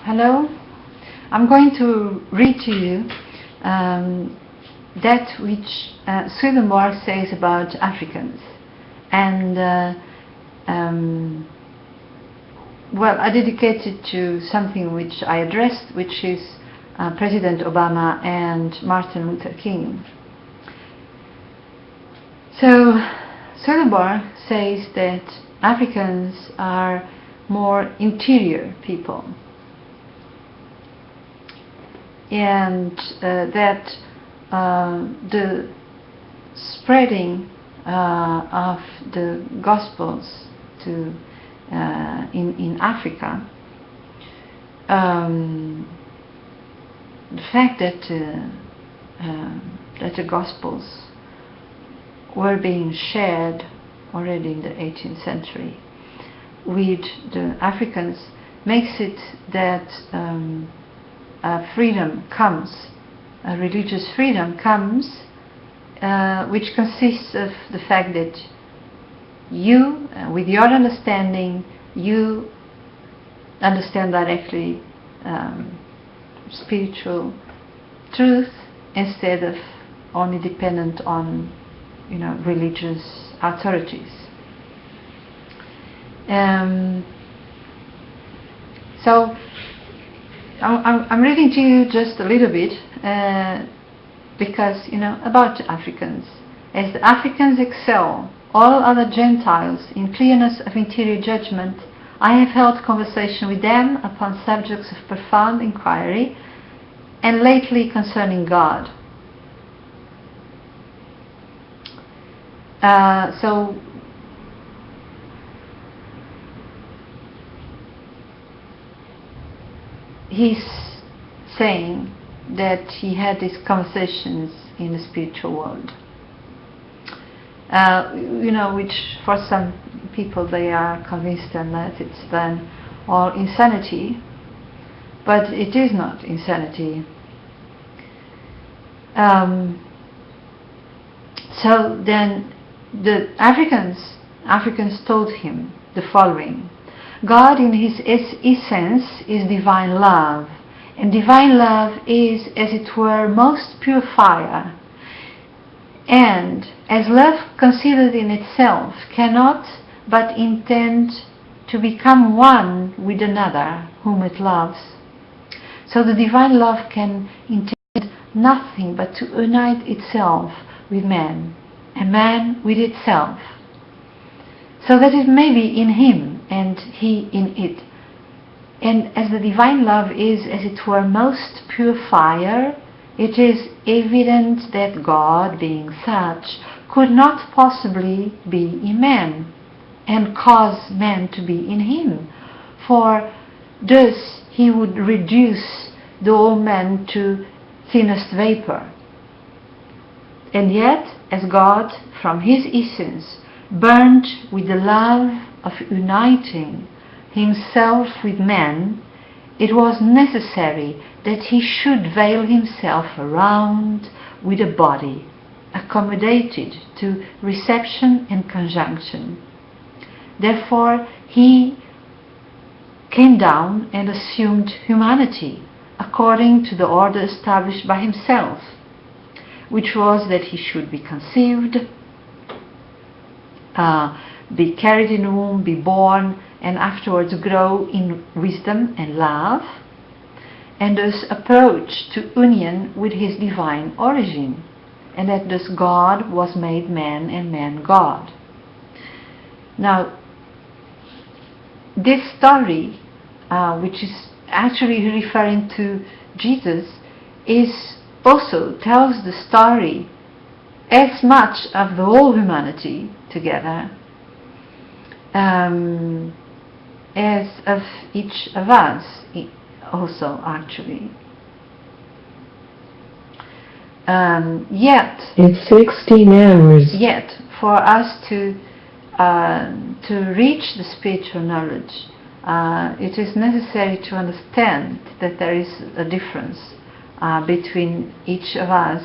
Hello. I'm going to read to you that which Swedenborg says about Africans. And well, I dedicate it to something which I addressed, which is President Obama and Martin Luther King. So Swedenborg says that Africans are more interior people, and that the spreading of the Gospels to in Africa, the fact that the Gospels were being shared already in the 18th century with the Africans makes it that freedom comes, religious freedom comes, which consists of the fact that you, with your understanding, you understand directly spiritual truth instead of only dependent on, religious authorities. So I'm reading to you just a little bit because, about Africans. As the Africans excel all other Gentiles in clearness of interior judgment, I have held conversation with them upon subjects of profound inquiry, and lately concerning God. So he's saying that he had these conversations in the spiritual world, which for some people they are convinced that it's then all insanity, but it is not insanity. So then the Africans told him the following: God in his essence is divine love, and divine love is, as it were, most pure fire, and as love considered in itself cannot but intend to become one with another whom it loves, so the divine love can intend nothing but to unite itself with man, and man with itself, so that it may be in him and he in it. And as the divine love is, as it were, most pure fire, it is evident that God, being such, could not possibly be in man and cause man to be in him, for thus he would reduce the whole man to thinnest vapor. And yet, as God, from his essence, burned with the love of uniting himself with man, it was necessary that he should veil himself around with a body accommodated to reception and conjunction. Therefore he came down and assumed humanity according to the order established by himself, which was that he should be conceived, be carried in the womb, be born, and afterwards grow in wisdom and love, and thus approach to union with his divine origin, and that thus God was made man and man God. Now, this story, which is actually referring to Jesus, also tells the story as much of the whole humanity together as of each of us also, actually. Yet it's 16 hours. Yet for us to reach the spiritual knowledge, it is necessary to understand that there is a difference between each of us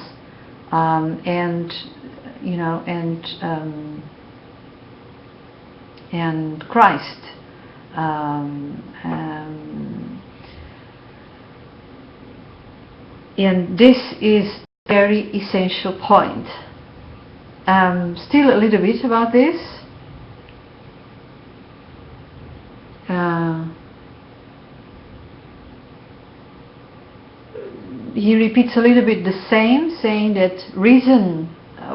and Christ. And this is a very essential point. Still a little bit about this. He repeats a little bit the same, saying that reason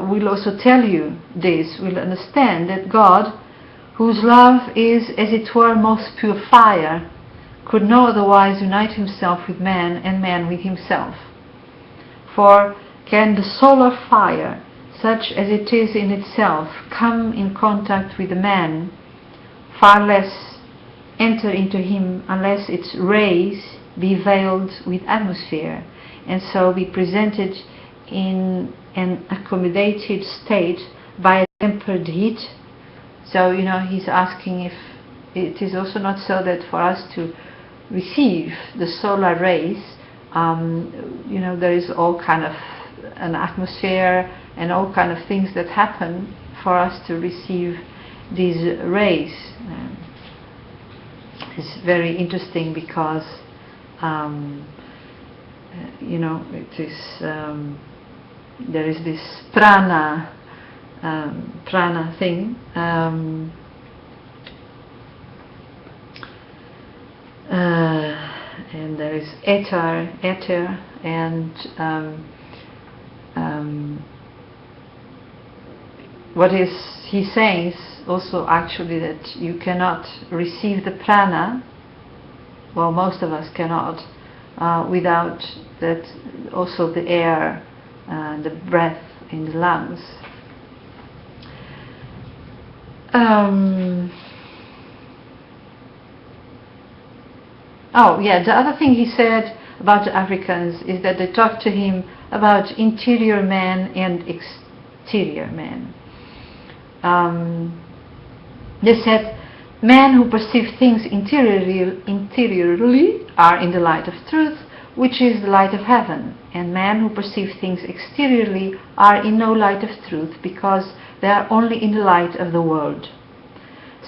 will also tell you this, will understand that God, whose love is as it were most pure fire, could no otherwise unite himself with man and man with himself. For can the solar fire, such as it is in itself, come in contact with a man, far less enter into him unless its rays be veiled with atmosphere, and so be presented in an accommodated state by a tempered heat? So, he's asking if it is also not so that for us to receive the solar rays, there is all kind of an atmosphere and all kind of things that happen for us to receive these rays. It's very interesting because it is there is this prana thing, and there is ether, and what is he saying is also actually that you cannot receive the prana, well, most of us cannot, without that also the air, the breath in the lungs. The other thing he said about the Africans is that they talked to him about interior man and exterior man. They said, men who perceive things interiorly are in the light of truth, which is the light of heaven, and men who perceive things exteriorly are in no light of truth, because they are only in the light of the world.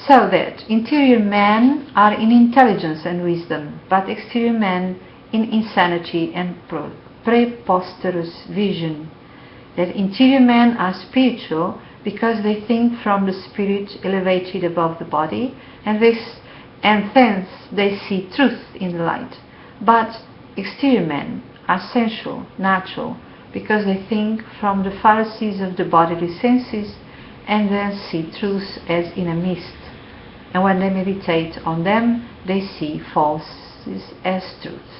So that interior men are in intelligence and wisdom, but exterior men in insanity and preposterous vision. That interior men are spiritual because they think from the spirit elevated above the body, and thence they see truth in the light. But exterior men are sensual, natural, because they think from the fallacies of the bodily senses, and then see truth as in a mist. And when they meditate on them, they see falses as truths.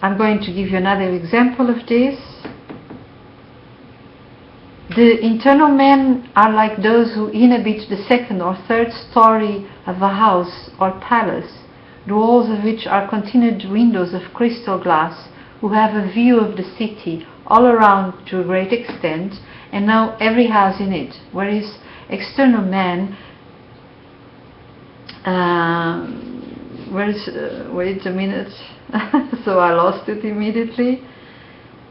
I'm going to give you another example of this. The internal men are like those who inhabit the second or third story of a house or palace, the walls of which are continued windows of crystal glass, who have a view of the city all around to a great extent, and know every house in it, whereas external men wait a minute, so I lost it immediately.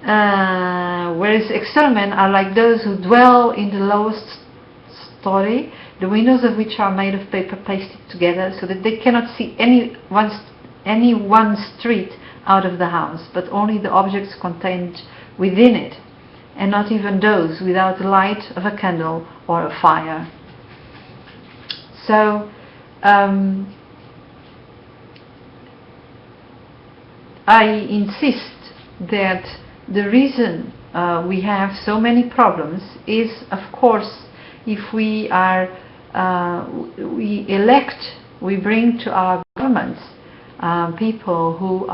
Whereas external men are like those who dwell in the lowest story, the windows of which are made of paper pasted together, so that they cannot see any one street out of the house, but only the objects contained within it, and not even those without the light of a candle or a fire. So I insist that the reason we have so many problems is, of course, if we bring to our governments people who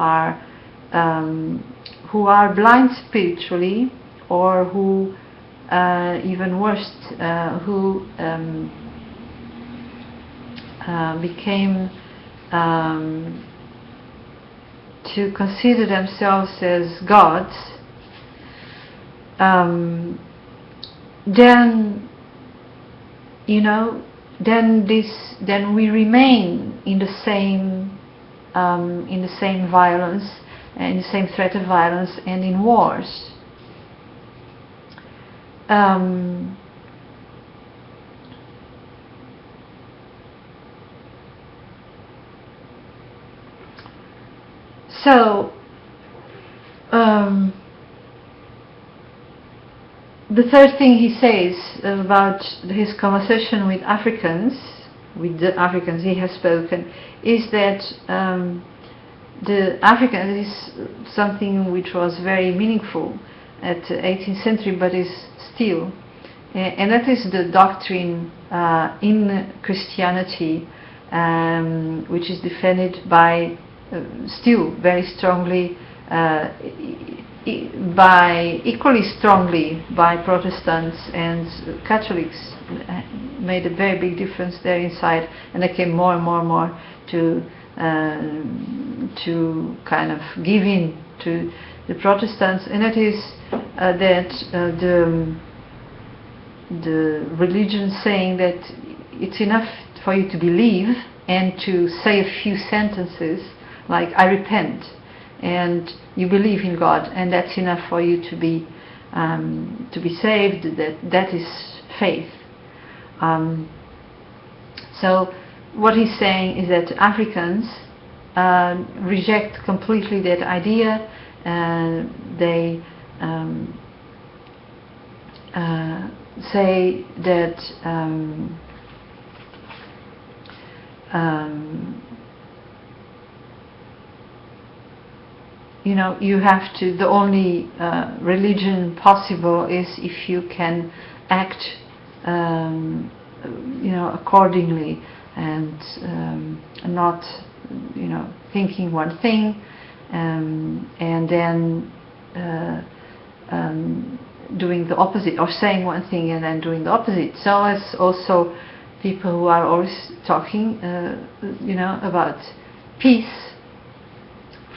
are blind spiritually, or who, even worse, who became to consider themselves as gods, then we remain in the same violence, and the same threat of violence and in wars. So the third thing he says about his conversation with the Africans he has spoken, is that the Africans is something which was very meaningful at the 18th century, but is still, and that is the doctrine in Christianity, which is defended by still very strongly, equally strongly by Protestants and Catholics. Made a very big difference there inside, and they came more and more and more to kind of give in to the Protestants, and that is that the religion saying that it's enough for you to believe and to say a few sentences like I repent, and you believe in God, and that's enough for you to be saved. That is faith. So what he's saying is that Africans reject completely that idea. They say that you know, you have to, the only religion possible is if you can act you know, accordingly, and not, you know, thinking one thing and then doing the opposite, or saying one thing and then doing the opposite. So as also people who are always talking you know, about peace,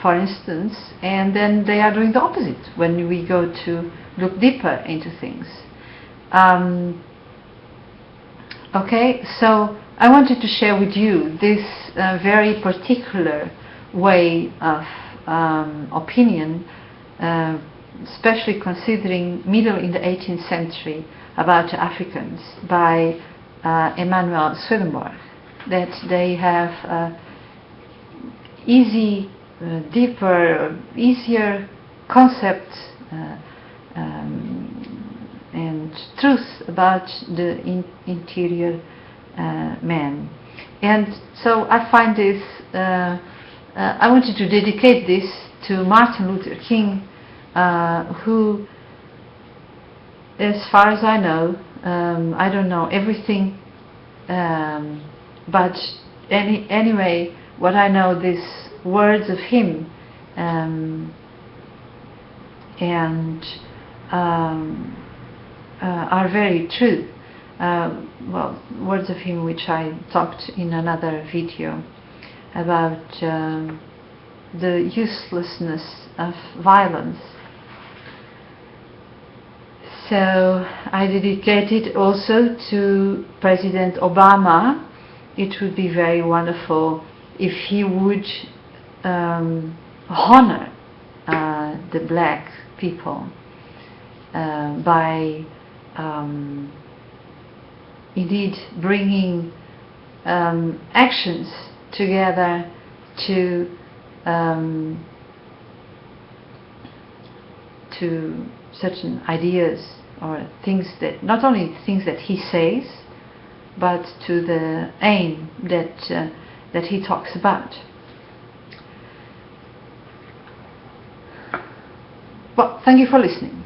for instance, and then they are doing the opposite when we go to look deeper into things. Okay, so I wanted to share with you this very particular way of opinion, especially considering middle in the 18th century, about Africans by Emanuel Swedenborg, that they have easy, deeper, easier concepts and truth about the interior man. And so I find this, I wanted to dedicate this to Martin Luther King, who, as far as I know, I don't know everything, but anyway, what I know, these words of him, and are very true. Well, words of him which I talked in another video about the uselessness of violence. So I dedicate it also to President Obama. It would be very wonderful if he would honor the black people by indeed bringing actions together to certain ideas or things that, not only things that he says, but to the aim that he talks about. Well, thank you for listening.